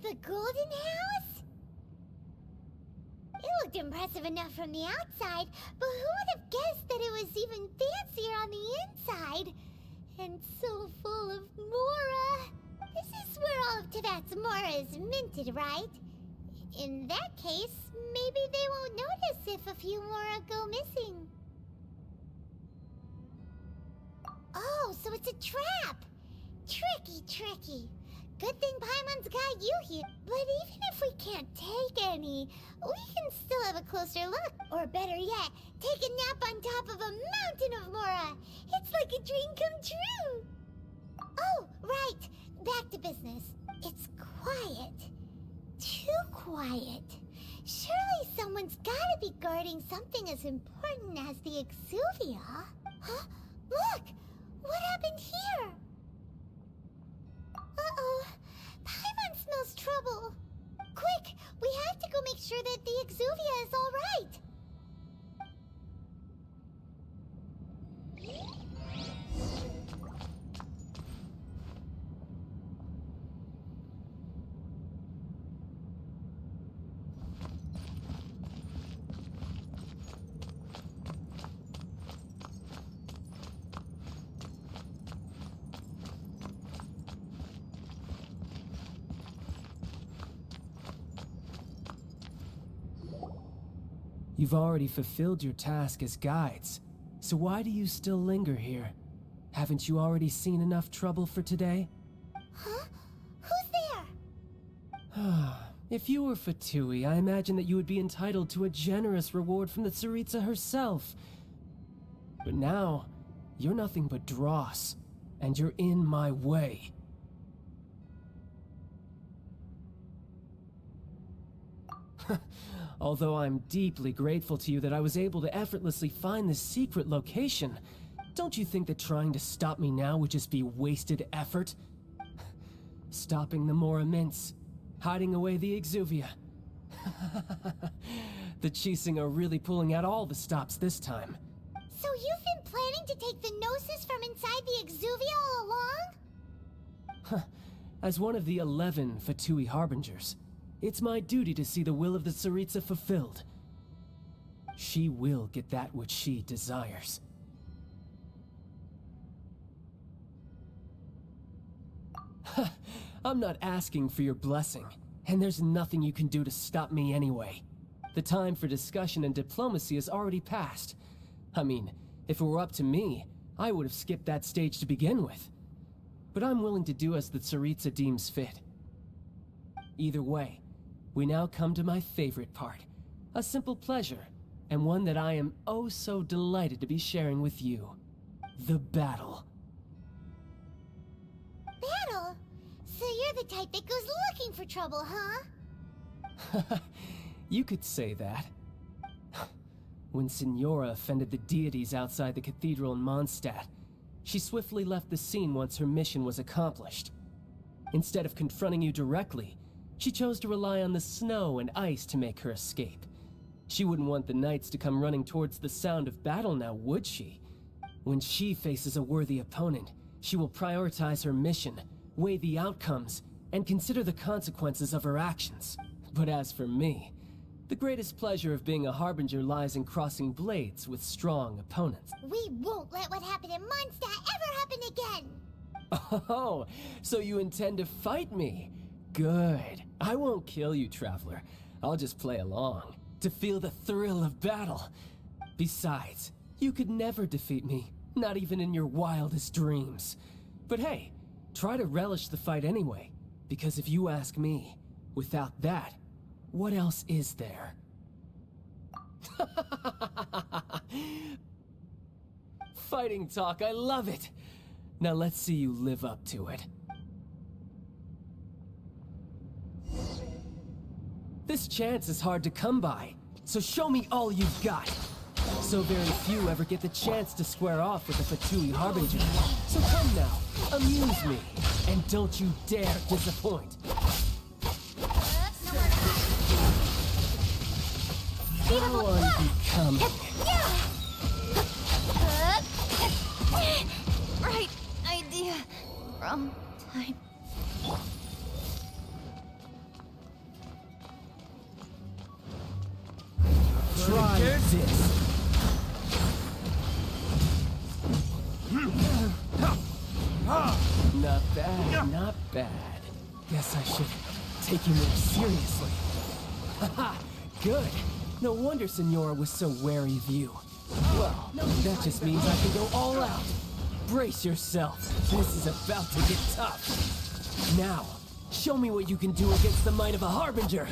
The golden house? It looked impressive enough from the outside, but who would have guessed that it was even fancier on the inside? And so full of Mora. This is where all of Teyvat's Mora is minted, right? In that case, maybe they won't notice if a few Mora go missing. Oh, so it's a trap! Tricky, tricky. Good thing Paimon's got you here. But even if we can't take any, we can still have a closer look. Or better yet, take a nap on top of a mountain of Mora. It's like a dream come true. Oh, right. Back to business. It's quiet. Too quiet. Surely someone's gotta be guarding something as important as the Exuvia. Huh? Look! What happened here? Uh-oh. Paimon smells trouble. Quick! We have to go make sure that the Exuvia is all right. You've already fulfilled your task as guides, so why do you still linger here? Haven't you already seen enough trouble for today? Huh? Who's there? If you were Fatui, I imagine that you would be entitled to a generous reward from the Tsaritsa herself. But now, you're nothing but dross, and you're in my way. Although I'm deeply grateful to you that I was able to effortlessly find this secret location, don't you think that trying to stop me now would just be wasted effort? Stopping the Mora Mints, hiding away the Exuvia. The Chising are really pulling out all the stops this time. So you've been planning to take the Gnosis from inside the Exuvia all along? As one of the 11 Fatui Harbingers, it's my duty to see the will of the Tsaritsa fulfilled. She will get that which she desires. I'm not asking for your blessing, and there's nothing you can do to stop me anyway. The time for discussion and diplomacy has already passed. I mean, if it were up to me, I would have skipped that stage to begin with. But I'm willing to do as the Tsaritsa deems fit. Either way, we now come to my favorite part. A simple pleasure, and one that I am oh so delighted to be sharing with you. The battle. Battle? So you're the type that goes looking for trouble, huh? You could say that. When Signora offended the deities outside the cathedral in Mondstadt, she swiftly left the scene once her mission was accomplished. Instead of confronting you directly, she chose to rely on the snow and ice to make her escape. She wouldn't want the knights to come running towards the sound of battle now, would she? When she faces a worthy opponent, she will prioritize her mission, weigh the outcomes, and consider the consequences of her actions. But as for me, the greatest pleasure of being a Harbinger lies in crossing blades with strong opponents. We won't let what happened in Mondstadt ever happen again! Oh, so you intend to fight me? Good. I won't kill you, Traveler. I'll just play along, to feel the thrill of battle. Besides, you could never defeat me, not even in your wildest dreams. But hey, try to relish the fight anyway, because if you ask me, without that, what else is there? Fighting talk, I love it! Now let's see you live up to it. This chance is hard to come by, so show me all you've got. So very few ever get the chance to square off with a Fatui Harbinger. So come now, amuse me, and don't you dare disappoint. Go on becoming. Right idea. Wrong time. Try this. Not bad, not bad. Guess I should take you more seriously. Haha, good. No wonder Senora was so wary of you. Well, that just means I can go all out. Brace yourself. This is about to get tough. Now, show me what you can do against the might of a Harbinger.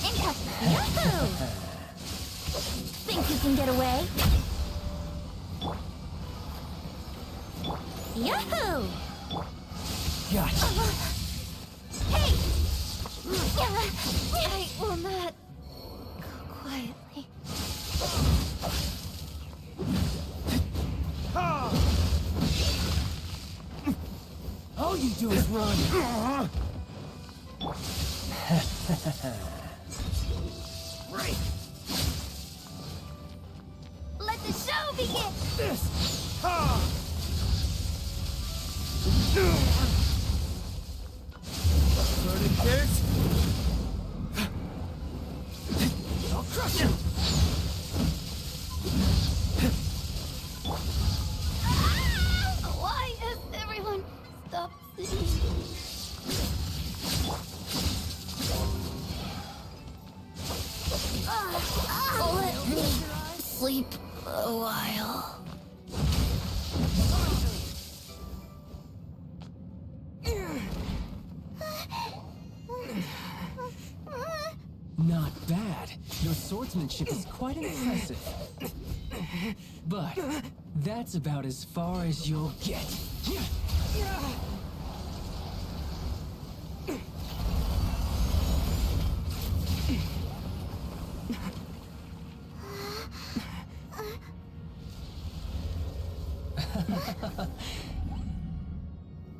Impact! Yahoo! Think you can get away? Yahoo! Gotcha. Hey! I will not go quietly. All you do is run. Right. Let the show begin. This. Started kids? I'll crush him. Why has everyone stopped singing? Let me sleep a while. Not bad. Your swordsmanship is quite impressive. But that's about as far as you'll get.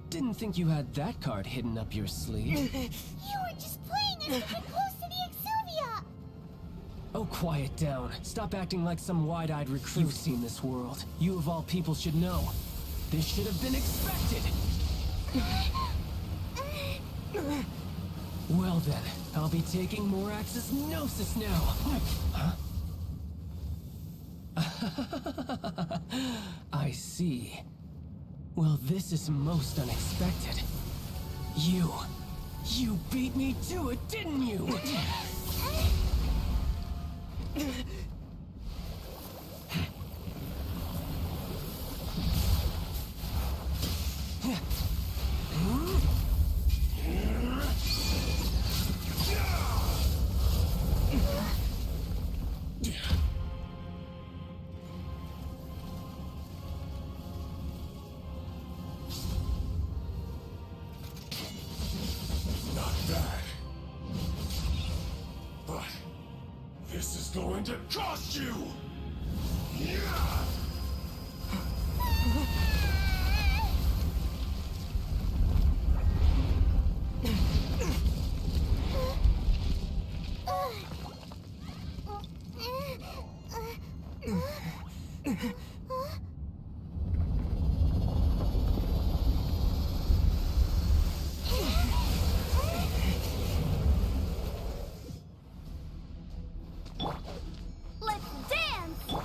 Didn't think you had that card hidden up your sleeve. You were just playing us to get close to the Exuvia! Oh, quiet down. Stop acting like some wide-eyed recruit. You've seen this world. You of all people should know. This should have been expected! Well then, I'll be taking Morax's Gnosis now. Huh? I see. Well, this is most unexpected. You beat me to it, didn't you? This is going to cost you! Let's dance!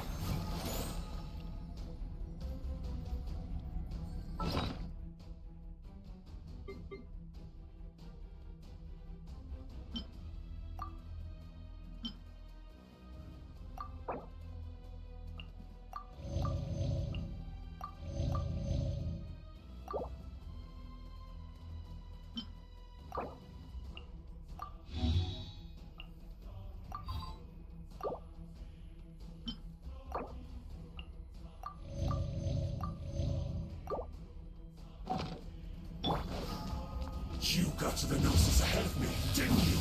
You got to the Gnosis ahead of me, didn't you?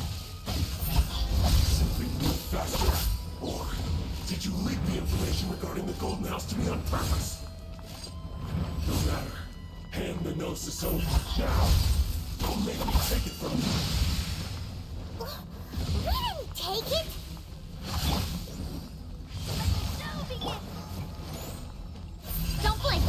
Simply move faster. Or did you leak the information regarding the Golden House to me on purpose? No matter. Hand the Gnosis over now. Don't make me take it from you. We didn't take it! Don't blink!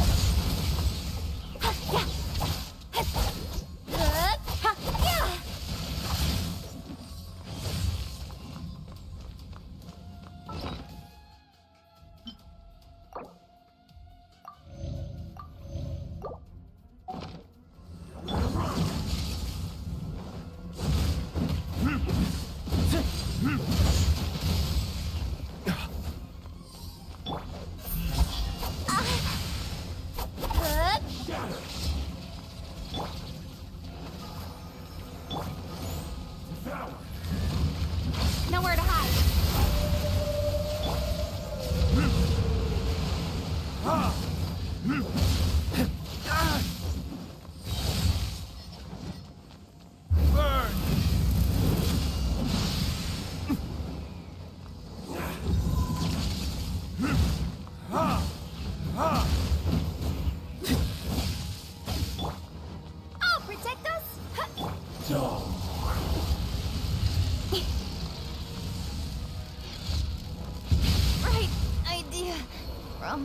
I...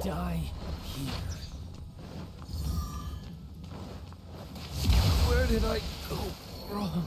Die here. Where did I go wrong?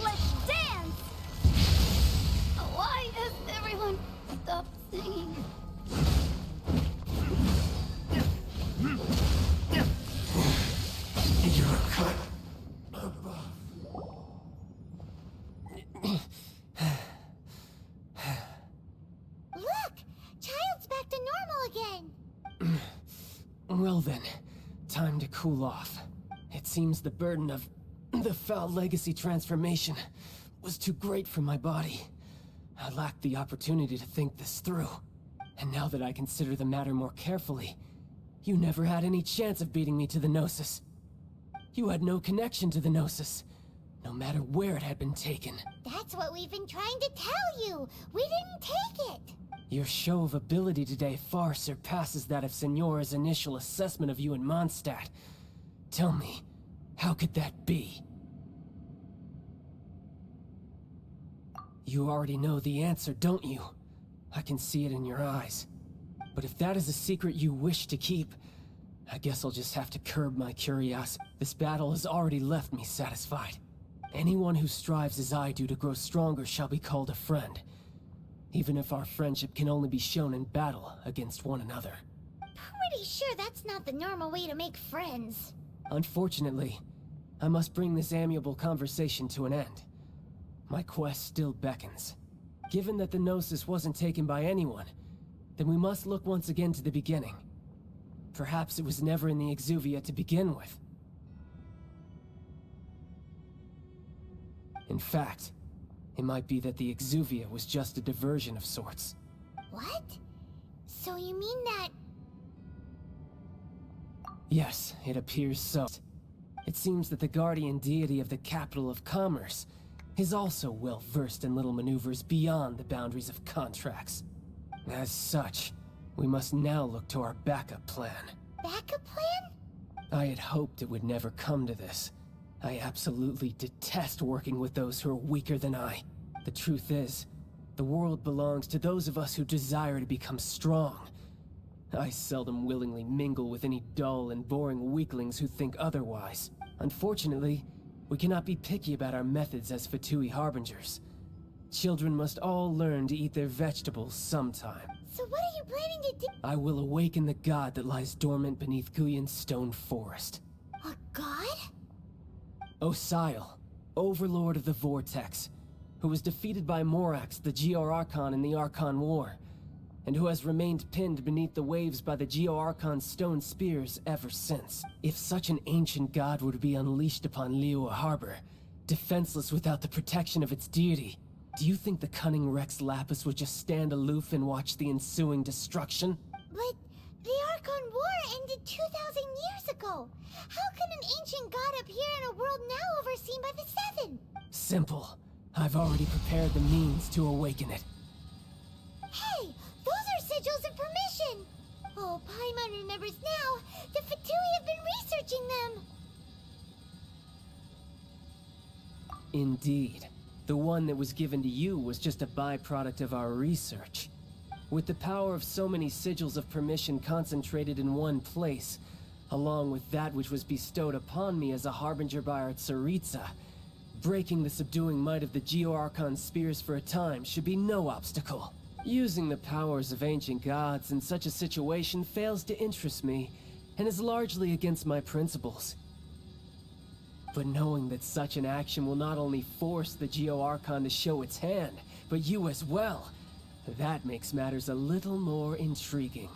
Let's dance! Why has everyone stopped singing? You're cut above. Look! Child's back to normal again! Well then, time to cool off. It seems the burden of the foul legacy transformation was too great for my body. I lacked the opportunity to think this through. And now that I consider the matter more carefully, you never had any chance of beating me to the Gnosis. You had no connection to the Gnosis, no matter where it had been taken. That's what we've been trying to tell you! We didn't take it! Your show of ability today far surpasses that of Signora's initial assessment of you in Mondstadt. Tell me, how could that be? You already know the answer, don't you? I can see it in your eyes. But if that is a secret you wish to keep, I guess I'll just have to curb my curiosity. This battle has already left me satisfied. Anyone who strives as I do to grow stronger shall be called a friend, even if our friendship can only be shown in battle against one another. Pretty sure that's not the normal way to make friends. Unfortunately, I must bring this amiable conversation to an end. My quest still beckons. Given that the Gnosis wasn't taken by anyone, then we must look once again to the beginning. Perhaps it was never in the Exuvia to begin with. In fact, it might be that the Exuvia was just a diversion of sorts. What? So you mean that... Yes, it appears so. It seems that the guardian deity of the capital of commerce is also well versed in little maneuvers beyond the boundaries of contracts. As such, we must now look to our backup plan. backup plan? I had hoped it would never come to this. I absolutely detest working with those who are weaker than I. The truth is, the world belongs to those of us who desire to become strong. I seldom willingly mingle with any dull and boring weaklings who think otherwise. Unfortunately, we cannot be picky about our methods as Fatui Harbingers. Children must all learn to eat their vegetables sometime. So what are you planning to do? I will awaken the god that lies dormant beneath Guyon's stone forest. A god? Osial, overlord of the Vortex, who was defeated by Morax, the Geo-Archon in the Archon War, and who has remained pinned beneath the waves by the Geo-Archon's stone spears ever since. If such an ancient god were to be unleashed upon Liyue Harbor, defenseless without the protection of its deity, do you think the cunning Rex Lapis would just stand aloof and watch the ensuing destruction? But the Archon War ended 2,000 years ago. How can an ancient god appear in a world now overseen by the Seven? Simple. I've already prepared the means to awaken it. Hey, those are sigils of permission. Oh, Paimon remembers now. The Fatui have been researching them. Indeed. The one that was given to you was just a byproduct of our research. With the power of so many sigils of permission concentrated in one place, along with that which was bestowed upon me as a harbinger by our Tsaritsa, breaking the subduing might of the Geo-Archon spears for a time should be no obstacle. Using the powers of ancient gods in such a situation fails to interest me, and is largely against my principles. But knowing that such an action will not only force the Geo-Archon to show its hand, but you as well, that makes matters a little more intriguing.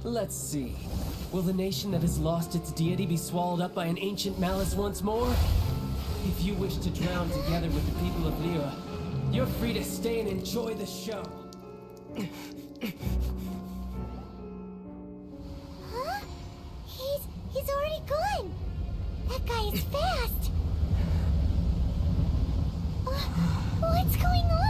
Let's see. Will the nation that has lost its deity be swallowed up by an ancient malice once more? If you wish to drown together with the people of Lyra, you're free to stay and enjoy the show. Huh? He's already gone. That guy is fast. What's going on?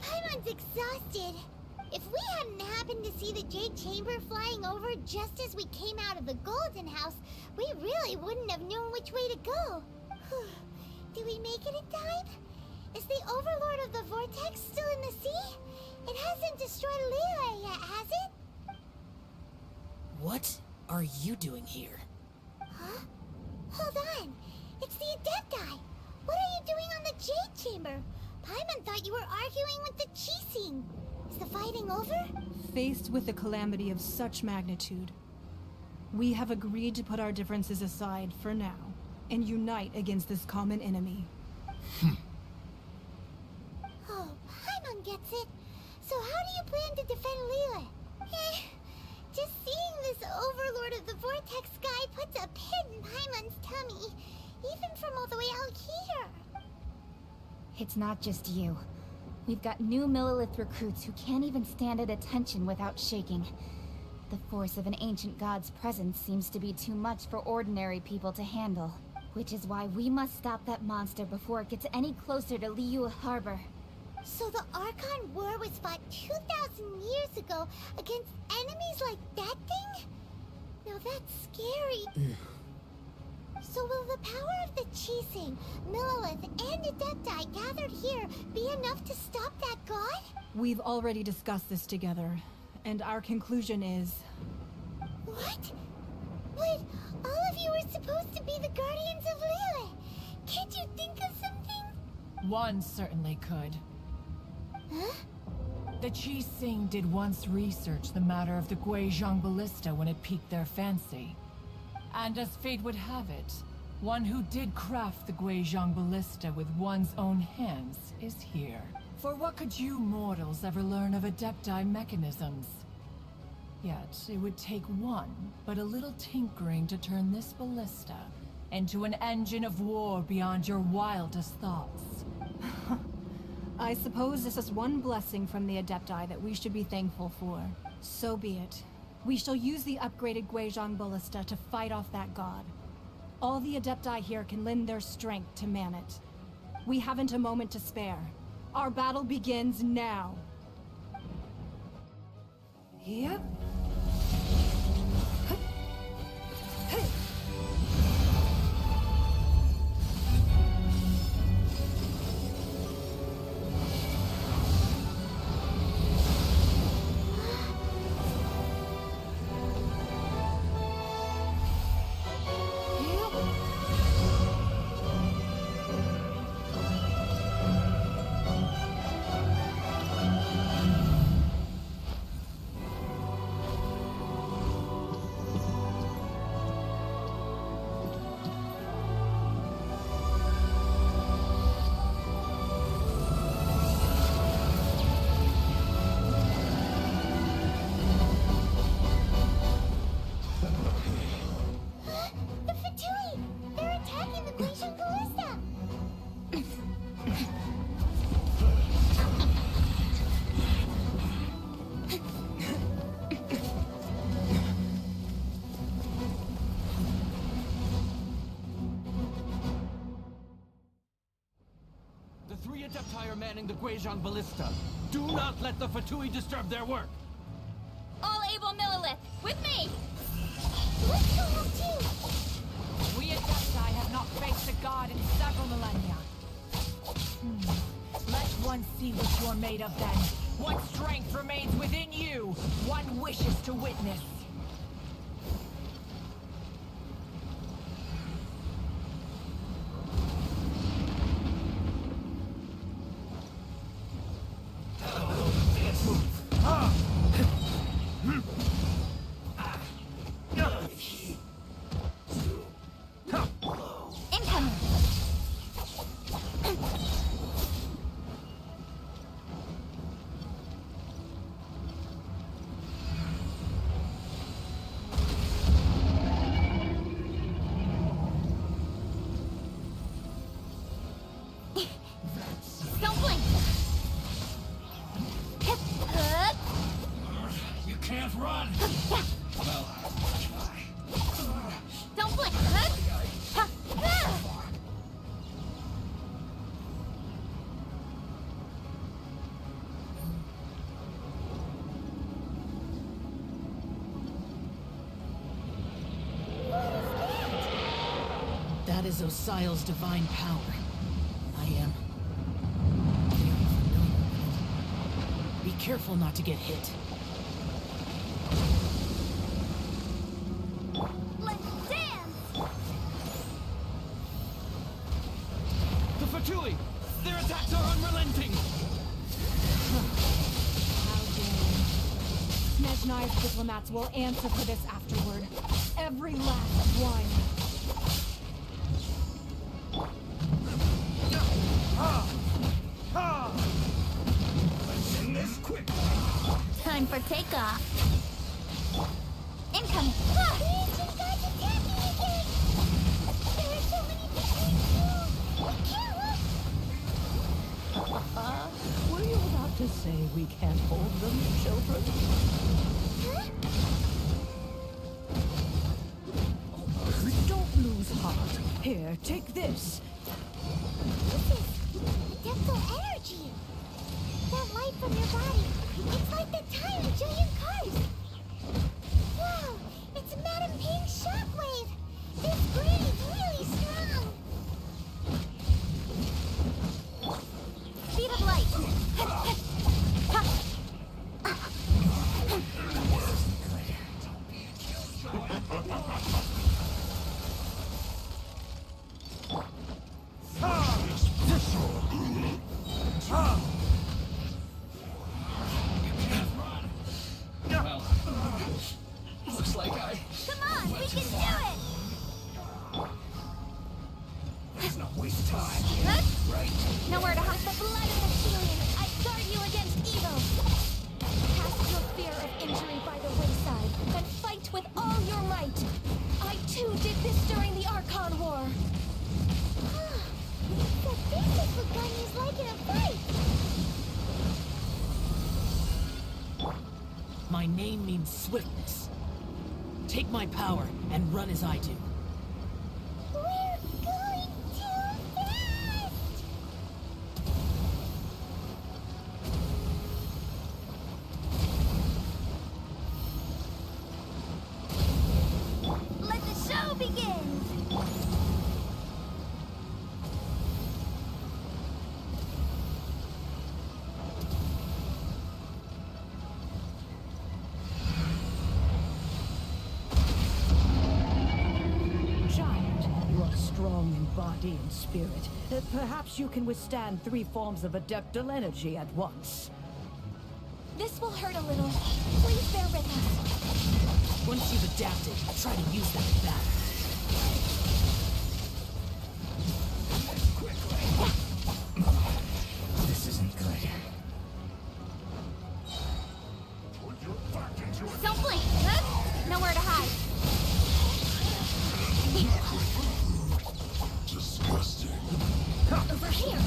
Paimon's exhausted. If we hadn't happened to see the Jade Chamber flying over just as we came out of the Golden House, we really wouldn't have known which way to go. Did we make it in time? Is the Overlord of the Vortex still in the sea? It hasn't destroyed Lyra yet, has it? What are you doing here? Huh? Hold on. It's the Adepti. What are you doing on the Jade Chamber? Paimon thought you were arguing with the Chising. Is the fighting over? Faced with a calamity of such magnitude, we have agreed to put our differences aside for now and unite against this common enemy. Oh, Paimon gets it. So how do you plan to defend Lyra? Just seeing this Overlord of the Vortex guy puts a pit in Paimon's tummy, even from all the way out here. It's not just you. We've got new Millilith recruits who can't even stand at attention without shaking. The force of an ancient god's presence seems to be too much for ordinary people to handle. Which is why we must stop that monster before it gets any closer to Liyue Harbor. So the Archon War was fought 2,000 years ago against enemies like that thing? Now that's scary. So will the power of the Chising, Millilith, and Adepti gathered here be enough to stop that god? We've already discussed this together, and our conclusion is... What? But all of you were supposed to be the Guardians of Lyra. Can't you think of something? One certainly could. Huh? The Chising did once research the matter of the Guizhong Ballista when it piqued their fancy. And as fate would have it, one who did craft the Guizhong Ballista with one's own hands is here. For what could you mortals ever learn of Adepti mechanisms? Yet, it would take one, but a little tinkering to turn this ballista into an engine of war beyond your wildest thoughts. I suppose this is one blessing from the Adepti that we should be thankful for. So be it. We shall use the upgraded Guizhong Ballista to fight off that god. All the Adepti here can lend their strength to man it. We haven't a moment to spare. Our battle begins now. Yep. 3 Adepti are manning the Guizhong Ballista. Do not let the Fatui disturb their work. All able Millilith, with me! Let's go out too! We Adepti have not faced a god in several millennia. Let one see what you're made of then. What strength remains within you, one wishes to witness. Incoming! Don't blink! You can't run! Well, try. Don't blink! That is Osial's divine power. I am... Be careful not to get hit. Let's dance! The Fatui! Their attacks are unrelenting! How dare you. Snezhnai's diplomats will answer for this afterward. Every last one. Let's end this quickly! Time for takeoff. Incoming! The ancient gods attacking again! There are so many things to do! We can't look! Were you about to say we can't hold them, children? Huh? Don't lose heart. Here, take this. This is adeptal energy! That light from your body, it's like the time of giant cars! Wow! It's Madame Ping's shockwave! This brain is really strong! Speed of light! Well, looks like I... Come on, we can do it! Let's not waste time. Huh? Right? Nowhere to hide the blood of the Helion. I guard you against evil. Cast your fear of injury by the wayside and fight with all your might. I too did this during the Archon War. So this is what Gunny's like in a fight! My name means swiftness. Take my power and run as I do. We're going too fast! Let the show begin! Giant, you are strong in body and spirit. Perhaps you can withstand 3 forms of adeptal energy at once. This will hurt a little. Please bear with us. Once you've adapted, try to use that in battle. This isn't good. Put your back into it. Don't blink. Huh? Nowhere to hide. Disgusting. Over here.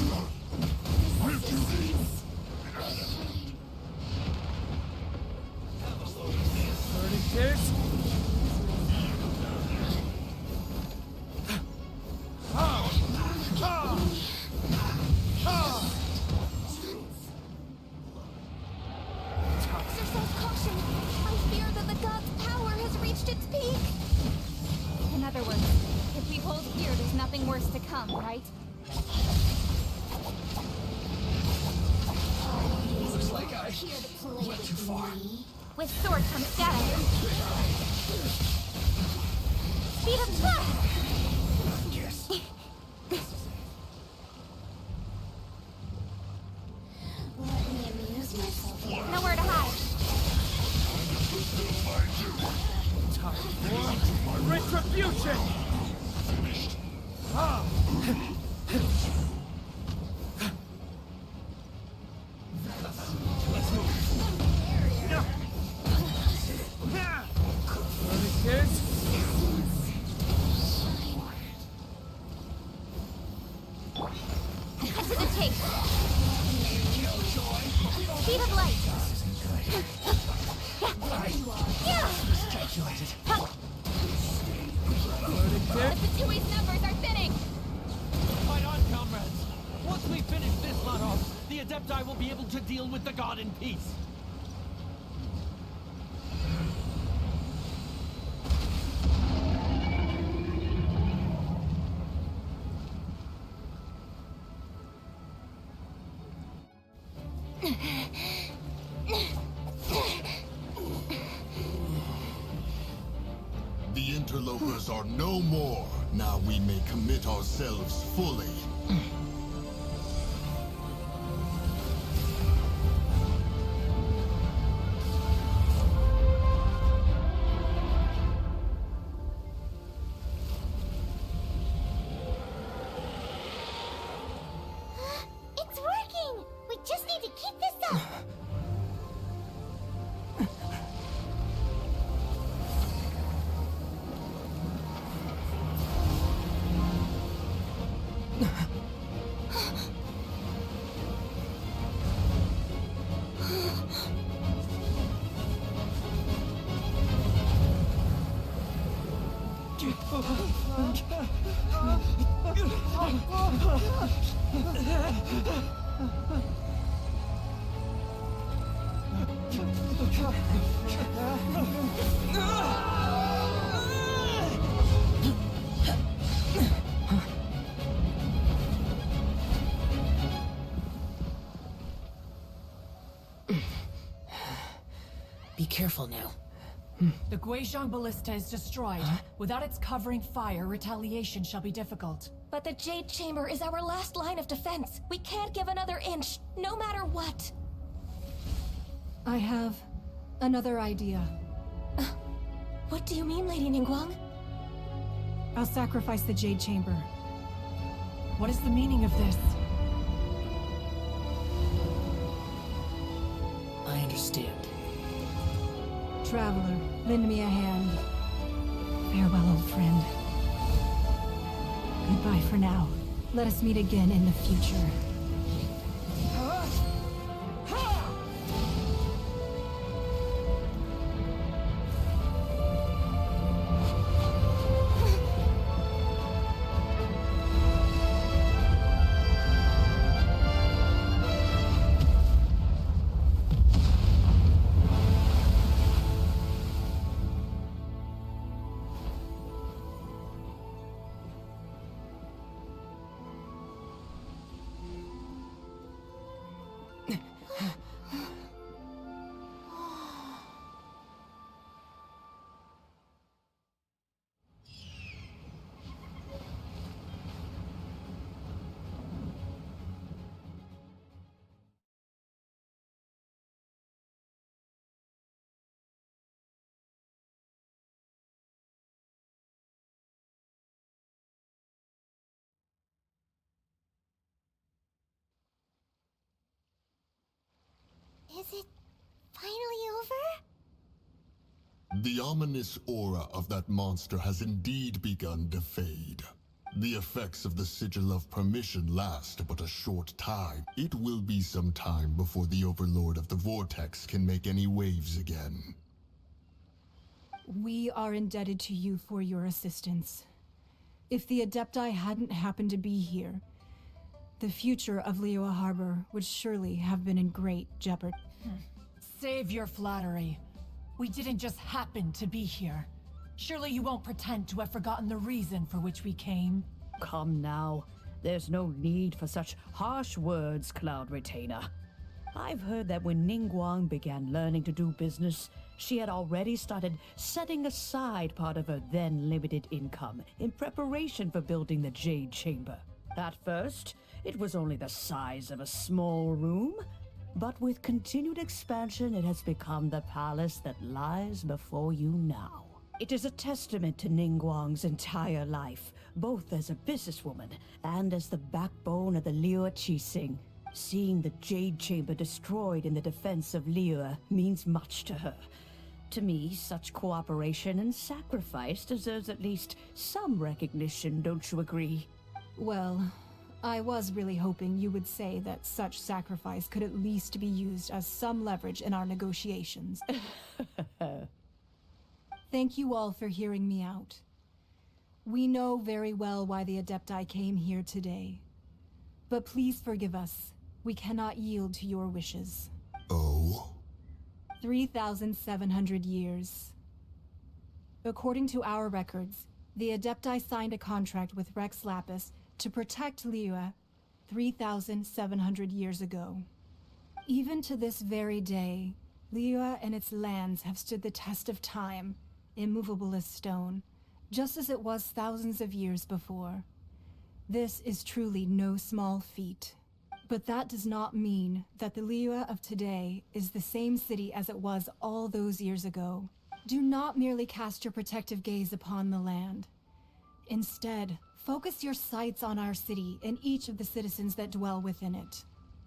hold here, there's nothing worse to come, right? Looks like I went too far. With sword comes shadow. Speed of flash! Yes. Let me amuse myself here. Nowhere to hide. Time for retribution! Ah! Let's move. There it is. Cut to the chase. Speed of light. The Fatui's numbers are thinning. Fight on, comrades. Once we finish this lot off, the Adepti will be able to deal with the god in peace. The interlopers are no more. Now we may commit ourselves fully. It's working! We just need to keep this up! Be careful now. The Guizhong Ballista is destroyed. Without its covering fire, retaliation shall be difficult. But the Jade Chamber is our last line of defense. We can't give another inch, no matter what. I have another idea. What do you mean, Lady Ningguang? I'll sacrifice the Jade Chamber. What is the meaning of this? I understand. Traveler, lend me a hand. Farewell, old friend. Goodbye for now. Let us meet again in the future. Is it finally over? The ominous aura of that monster has indeed begun to fade. The effects of the Sigil of Permission last but a short time. It will be some time before the Overlord of the Vortex can make any waves again. We are indebted to you for your assistance. If the Adepti hadn't happened to be here, the future of Liyue Harbor would surely have been in great jeopardy. Save your flattery. We didn't just happen to be here. Surely you won't pretend to have forgotten the reason for which we came. Come now. There's no need for such harsh words, Cloud Retainer. I've heard that when Ningguang began learning to do business, she had already started setting aside part of her then limited income in preparation for building the Jade Chamber. At first, it was only the size of a small room, but with continued expansion, it has become the palace that lies before you now. It is a testament to Ningguang's entire life, both as a businesswoman and as the backbone of the Liyue Qixing. Seeing the Jade Chamber destroyed in the defense of Liyue means much to her. To me, such cooperation and sacrifice deserves at least some recognition, don't you agree? Well, I was really hoping you would say that such sacrifice could at least be used as some leverage in our negotiations. Thank you all for hearing me out. We know very well why the Adepti came here today. But please forgive us. We cannot yield to your wishes. Oh? 3,700 years. According to our records, the Adepti signed a contract with Rex Lapis to protect Liyue 3,700 years ago. Even to this very day, Liyue and its lands have stood the test of time, immovable as stone, just as it was thousands of years before. This is truly no small feat. But that does not mean that the Liyue of today is the same city as it was all those years ago. Do not merely cast your protective gaze upon the land. Instead, focus your sights on our city and each of the citizens that dwell within it.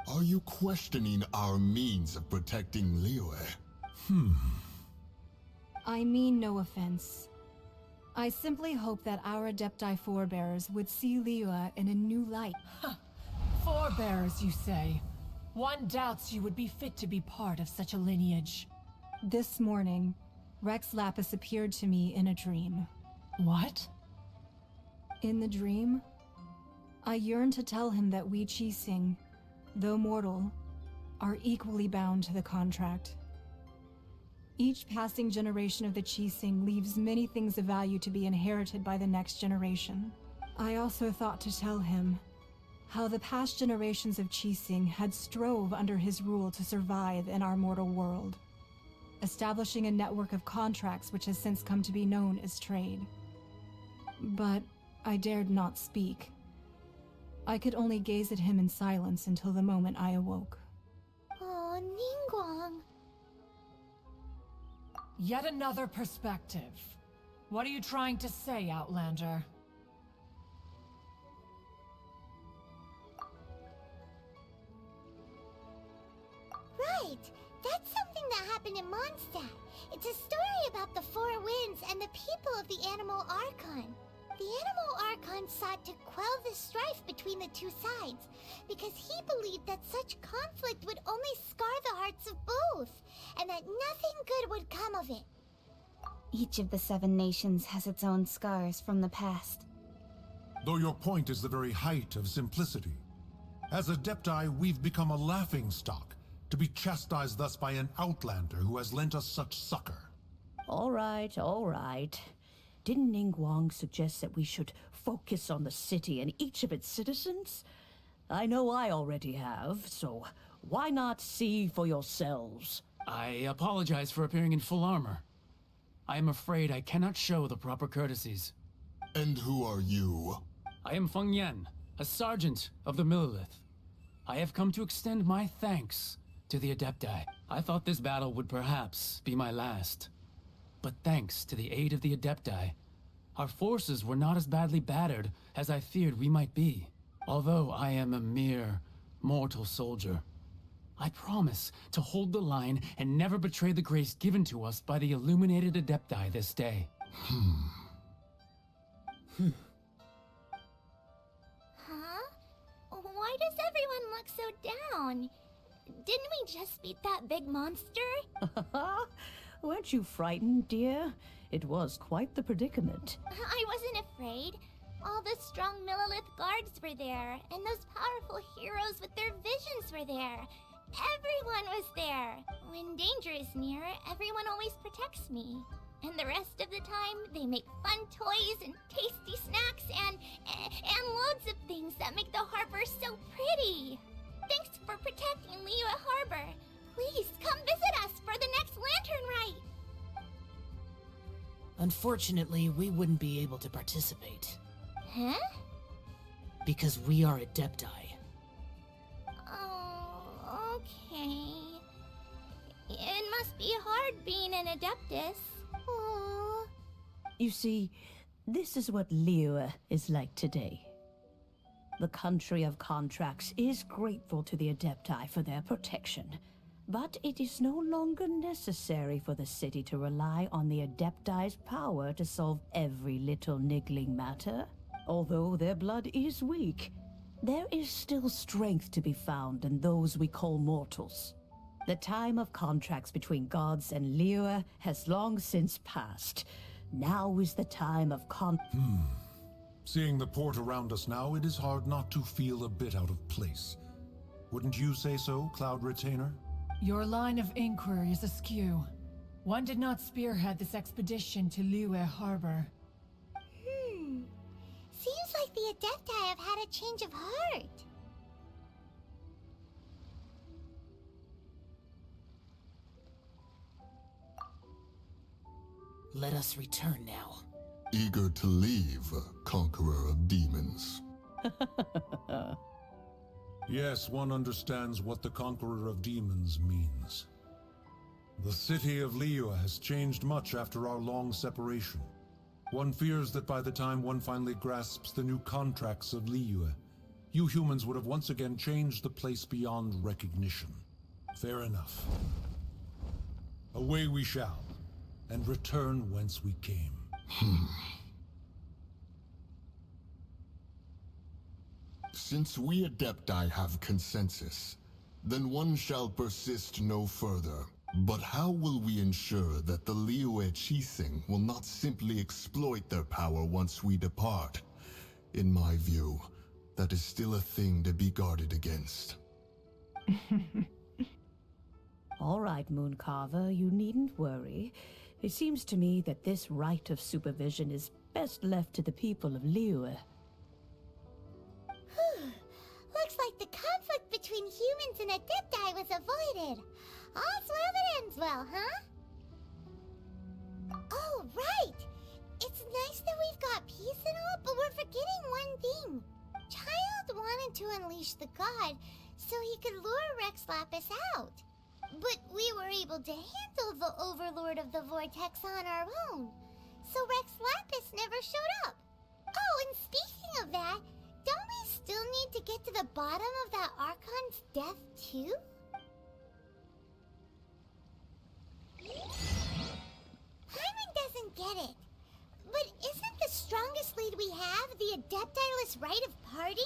Are you questioning our means of protecting Liyue? I mean no offense. I simply hope that our Adepti forebears would see Liyue in a new light. Forebears, you say? One doubts you would be fit to be part of such a lineage. This morning, Rex Lapis appeared to me in a dream. What? In the dream, I yearned to tell him that we Qixing, though mortal, are equally bound to the contract. Each passing generation of the Qixing leaves many things of value to be inherited by the next generation. I also thought to tell him how the past generations of Qixing had strove under his rule to survive in our mortal world, establishing a network of contracts which has since come to be known as trade. But I dared not speak. I could only gaze at him in silence until the moment I awoke. Oh, Ningguang. Yet another perspective. What are you trying to say, Outlander? Right! That's something that happened in Mondstadt. It's a story about the Four Winds and the people of the Animal Archon. The Animal Archon sought to quell the strife between the two sides, because he believed that such conflict would only scar the hearts of both, and that nothing good would come of it. Each of the 7 nations has its own scars from the past. Though your point is the very height of simplicity. As Adepti, we've become a laughingstock, to be chastised thus by an outlander who has lent us such succor. All right, all right. Didn't Ningguang suggest that we should focus on the city and each of its citizens? I know I already have, so why not see for yourselves? I apologize for appearing in full armor. I am afraid I cannot show the proper courtesies. And who are you? I am Feng Yan, a sergeant of the Millelith. I have come to extend my thanks to the Adepti. I thought this battle would perhaps be my last. But thanks to the aid of the Adepti, our forces were not as badly battered as I feared we might be. Although I am a mere mortal soldier, I promise to hold the line and never betray the grace given to us by the illuminated Adepti this day. Huh? Why does everyone look so down? Didn't we just beat that big monster? Weren't you frightened, dear? It was quite the predicament. I wasn't afraid. All the strong Millelith guards were there, and those powerful heroes with their visions were there. Everyone was there. When danger is near, everyone always protects me. And the rest of the time, they make fun toys and tasty snacks and loads of things that make the harbor so pretty. Thanks for protecting Liyue Harbor. Please come visit us for the next lantern rite. Unfortunately, we wouldn't be able to participate. Huh? Because we are Adepti. Oh, okay. It must be hard being an Adeptus. Aww. You see, this is what Liyue is like today. The country of contracts is grateful to the Adepti for their protection, but it is no longer necessary for the city to rely on the Adepti's power to solve every little niggling matter. Although their blood is weak, there is still strength to be found in those we call mortals. The time of contracts between gods and Liyue has long since passed. Now is the time of Seeing the port around us now, it is hard not to feel a bit out of place. Wouldn't you say so, Cloud Retainer? Your line of inquiry is askew. One did not spearhead this expedition to Liyue Harbor. Seems like the Adepti have had a change of heart. Let us return now. Eager to leave, Conqueror of Demons. Yes, one understands what the Conqueror of Demons means. The city of Liyue has changed much after our long separation. One fears that by the time one finally grasps the new contracts of Liyue, you humans would have once again changed the place beyond recognition. Fair enough. Away we shall, and return whence we came. Since we Adepti have consensus, then one shall persist no further. But how will we ensure that the Liyue Chising will not simply exploit their power once we depart? In my view, that is still a thing to be guarded against. All right, Mooncarver, you needn't worry. It seems to me that this right of supervision is best left to the people of Liyue. Looks like the conflict between humans and Adepti was avoided. All's well that ends well, huh? Oh, right! It's nice that we've got peace and all, but we're forgetting one thing. Childe wanted to unleash the god so he could lure Rex Lapis out. But we were able to handle the Overlord of the Vortex on our own, so Rex Lapis never showed up. Oh, and speaking of that, don't we still need to get to the bottom of that Archon's death, too? Paimon doesn't get it. But isn't the strongest lead we have the Adeptiless right of parting?